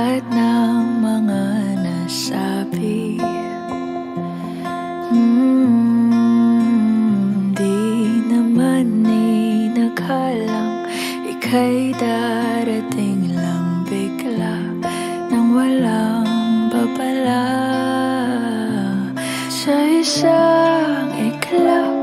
lahat ng mga nasabi. Di naman inakalang ika'y darating lang bigla nang walang babala. Sa isang iglap